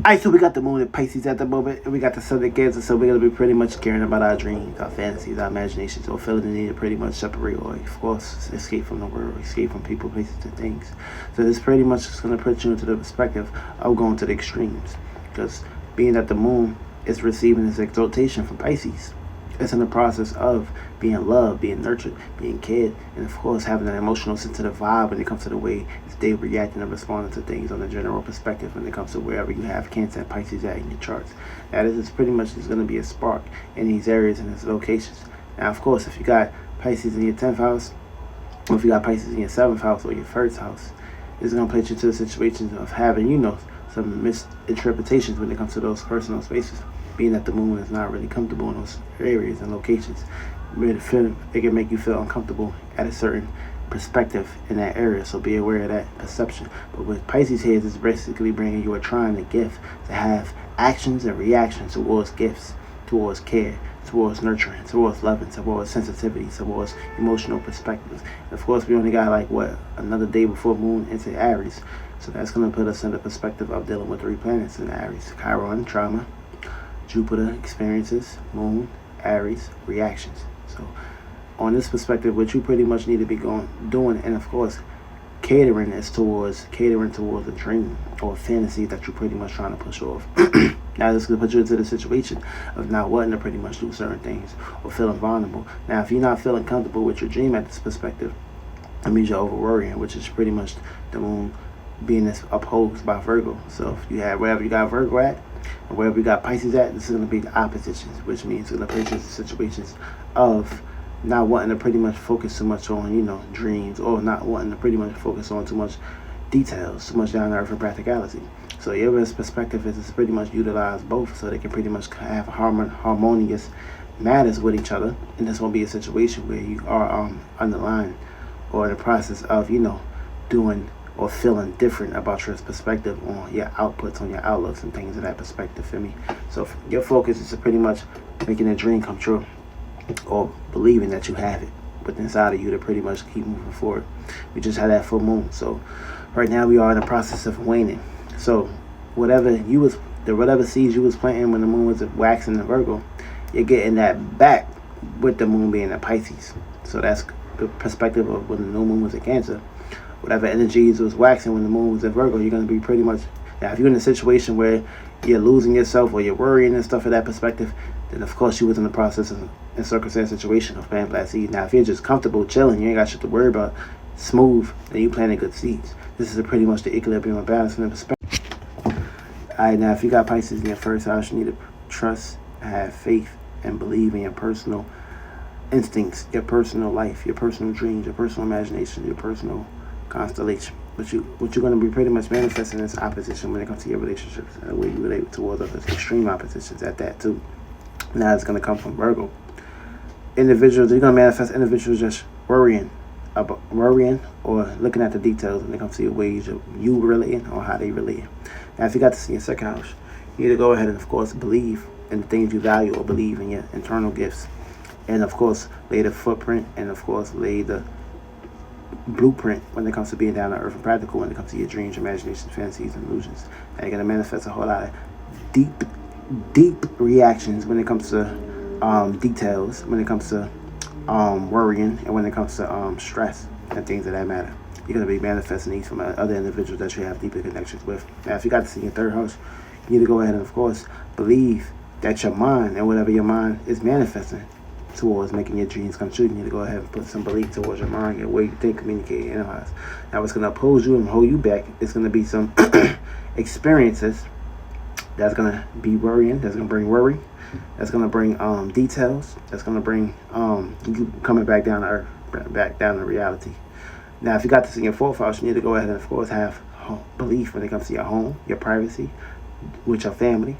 Alright, so we got the moon in Pisces at the moment, and we got the sun in Cancer, so we're going to be pretty much caring about our dreams, our fantasies, our imaginations, or feeling the need to pretty much separate or, of course, escape from the world, escape from people, places, and things. So this pretty much is going to put you into the perspective of going to the extremes, because being that the moon is receiving this exaltation from Pisces, it's in the process of being loved, being nurtured, being cared, and of course having an emotional sensitive vibe when it comes to the way they reacting and responding to things on a general perspective when it comes to wherever you have Cancer and Pisces at in your charts. Now this is pretty much is going to be a spark in these areas and these locations. Now of course if you got Pisces in your 10th house, or if you got Pisces in your 7th house or your 1st house, it's going to place you to the situations of having, some misinterpretations when it comes to those personal spaces, being that the moon is not really comfortable in those areas and locations. It can make you feel uncomfortable at a certain perspective in that area, so be aware of that perception. But with Pisces here, it's basically bringing you a trying to gift to have actions and reactions towards gifts, towards care, towards nurturing, towards loving, towards sensitivity, towards emotional perspectives. And of course, we only got another day before moon into Aries, so that's going to put us in the perspective of dealing with 3 planets in Aries: Chiron, trauma; Jupiter, experiences; Moon, Aries, reactions. So on this perspective, what you pretty much need to be doing, and of course catering towards a dream or a fantasy that you're pretty much trying to push off. Now this is going to put you into the situation of not wanting to pretty much do certain things or feeling vulnerable. Now if you're not feeling comfortable with your dream at this perspective, it means you're over worrying, which is pretty much the moon being opposed by Virgo. So if you have wherever you got Virgo at, and wherever you got Pisces at, this is going to be the oppositions, which means it's going to place you in situations of not wanting to pretty much focus too much on, dreams, or not wanting to pretty much focus on too much details, too much down to earth and practicality. So your best perspective is to pretty much utilize both so they can pretty much have harmonious matters with each other. And this won't be a situation where you are underlying or in the process of, doing or feeling different about your perspective on your outputs, on your outlooks and things of that perspective for me. So your focus is to pretty much making a dream come true, or believing that you have it within inside of you to pretty much keep moving forward. We just had that full moon, so right now we are in the process of waning. So whatever seeds you was planting when the moon was waxing in Virgo, you're getting that back with the moon being in Pisces. So that's the perspective of when the new moon was in Cancer. Whatever energies was waxing when the moon was in Virgo, you're going to be pretty much, now if you're in a situation where you're losing yourself or you're worrying and stuff from that perspective, then of course you was in the process of in circumstance situation of planting black seeds. Now if you're just comfortable chilling, you ain't got shit to worry about, smooth, then you planting good seeds. This is pretty much the equilibrium and balance in the perspective. Alright, now if you got Pisces in your 1st house, you need to trust, have faith, and believe in your personal instincts, your personal life, your personal dreams, your personal imagination, your personal constellation. What you're going to be pretty much manifesting is opposition when it comes to your relationships and the way you relate towards others. Extreme oppositions at that too. Now it's going to come from Virgo. Individuals, you're going to manifest individuals just worrying or looking at the details when it comes to your ways of you relating or how they relate. Now if you got this in your 2nd house, you need to go ahead and of course believe in the things you value or believe in your internal gifts, and of course lay the footprint and of course lay the blueprint when it comes to being down to earth and practical when it comes to your dreams, imaginations, fantasies, and illusions. Now you're going to manifest a whole lot of deep reactions when it comes to details, when it comes to worrying, and when it comes to stress and things of that matter. You're going to be manifesting these from other individuals that you have deeper connections with. Now if you got this in your 3rd house, you need to go ahead and of course believe that your mind and whatever your mind is manifesting towards making your dreams come true, you need to go ahead and put some belief towards your mind, your way you think, communicate, analyze. Now what's going to oppose you and hold you back is going to be some experiences that's going to be worrying, that's going to bring worry, that's going to bring details, that's going to bring you coming back down to earth, back down to reality. Now if you got this in your 4th house, you need to go ahead and of course have belief when it comes to your home, your privacy, with your family,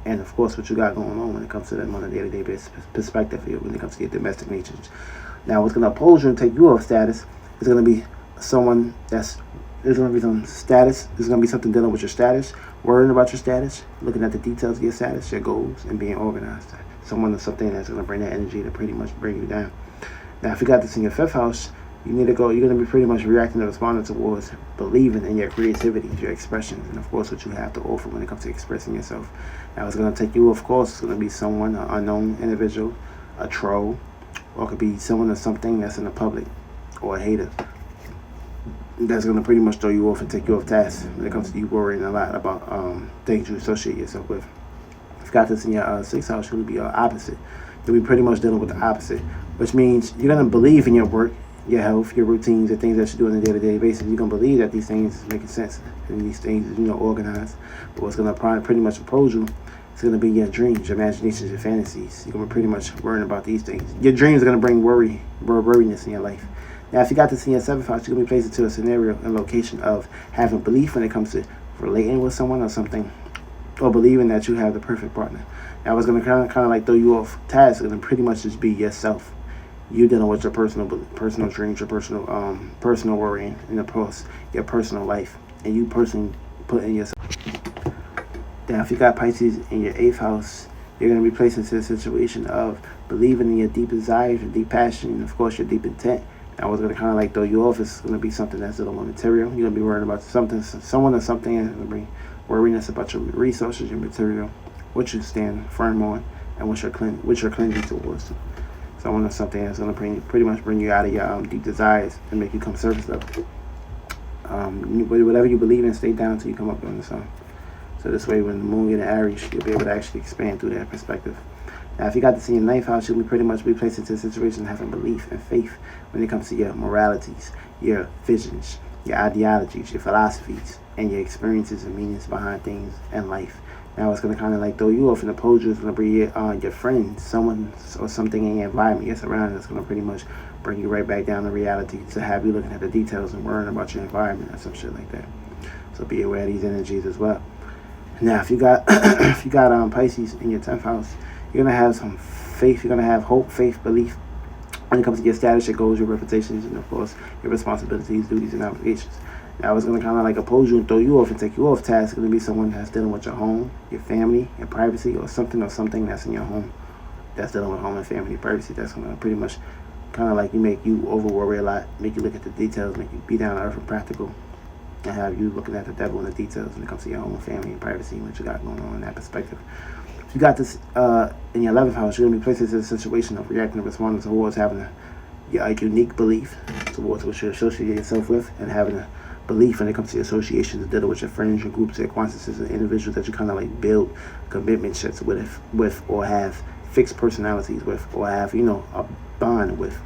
and of course what you got going on when it comes to them on a day-to-day basis perspective when it comes to your domestic natures. Now what's going to oppose you and take you off status is going to be someone there's going to be some status, there's going to be something dealing with your status, worrying about your status, looking at the details of your status, your goals, and being organized. Someone or something that's going to bring that energy to pretty much bring you down. Now if you got this in your 5th house, You need to go. You're going to be pretty much reacting and responding towards believing in your creativity, your expressions, and of course what you have to offer when it comes to expressing yourself. Now it's going to take you, of course, it's going to be someone, an unknown individual, a troll, or it could be someone or something that's in the public, or a hater. That's going to pretty much throw you off and take you off task when it comes to you worrying a lot about things you associate yourself with. If you got this in your sixth house, you'll be your opposite. You'll be pretty much dealing with the opposite, which means you're going to believe in your work, your health, your routines, the things that you do on a day-to-day basis. You're going to believe that these things is making sense and these things is, organized. But what's going to pretty much oppose you, it's going to be your dreams, your imaginations, your fantasies. You're going to be pretty much worrying about these things. Your dreams are going to bring worriness in your life. Now, if you got this in your seventh house, you're going to be placed into a scenario and location of having belief when it comes to relating with someone or something, or believing that you have the perfect partner. Now, what's going to kind of like throw you off task is going to pretty much just be yourself. You dealing with your personal dreams, your personal worrying, and of course your personal life, and you personally putting yourself. Now, if you got Pisces in your eighth house, you're going to be placed into a situation of believing in your deep desires, your deep passion, and of course your deep intent. Now, what's going to kind of like throw you off is going to be something that's a little more material. You're going to be worrying about someone or something, and it's going to bring worriness about your resources, your material, what you stand firm on, and what you're clinging towards. Someone or something that's going to pretty much bring you out of your deep desires and make you come surface level. Whatever you believe in, stay down until you come up on the sun. So this way, when the moon gets in Aries, you'll be able to actually expand through that perspective. Now, if you got this in your ninth house, you'll be pretty much be placed into a situation of having belief and faith when it comes to your moralities, your visions, your ideologies, your philosophies, and your experiences and meanings behind things in life. Now it's going to kind of like throw you off, and oppose you. It's going to bring your friends, someone or something in your environment, your surroundings. It's going to pretty much bring you right back down to reality, to have you looking at the details and worrying about your environment or some shit like that. So be aware of these energies as well. Now, if you got Pisces in your 10th house, you're going to have some faith. You're going to have hope, faith, belief when it comes to your status, your goals, your reputations, and of course your responsibilities, duties, and obligations. Now it's going to kind of like oppose you and throw you off and take you off task. It's going to be someone that's dealing with your home, your family, your privacy, or something that's in your home that's dealing with home and family privacy. That's going to pretty much kind of like make you over worry a lot, make you look at the details, make you be down to earth and practical, and have you looking at the devil in the details when it comes to your home, family, and privacy, and what you got going on in that perspective. If you got this in your 11th house, you're going to be placed into a situation of reacting and responding towards having a unique belief towards what you associate yourself with, and having a belief when it comes to your associations, dealing with your friends, your groups, your acquaintances, and individuals that you kind of like build commitments with, or have fixed personalities with, or have a bond with.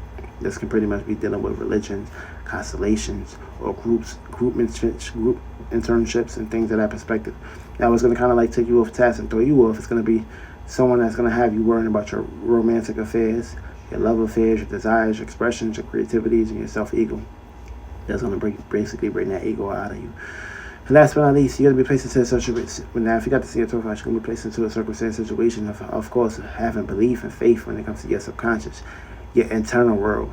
This can pretty much be dealing with religions, constellations, or group internships, and things of that perspective. Now it's going to kind of like take you off task and throw you off. It's going to be someone that's going to have you worrying about your romantic affairs, your love affairs, your desires, your expressions, your creativities, and your self-ego. That's going to basically bring that ego out of you. And last but not least, you're going to be placed into a situation. Now, if you got to see a 12th house, you're going to be placed into a circumstance situation of course, having belief and faith when it comes to your subconscious, your internal world,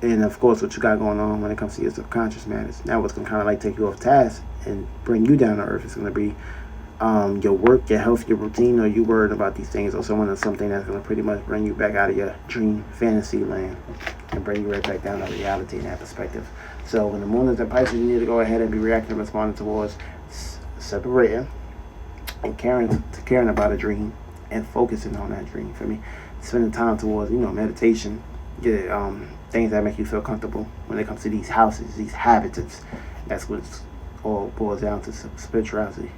and of course, what you got going on when it comes to your subconscious matters. Now, what's going to kind of like take you off task and bring you down to earth is going to be your work, your health, your routine, or you worried about these things, or someone or something that's going to pretty much bring you back out of your dream fantasy land and bring you right back down to reality in that perspective. So when the moon is in Pisces, you need to go ahead and be reacting and responding towards separating and caring about a dream and focusing on that dream. For me, spending time towards meditation, things that make you feel comfortable when it comes to these houses, these habitats. That's what all boils down to, spirituality.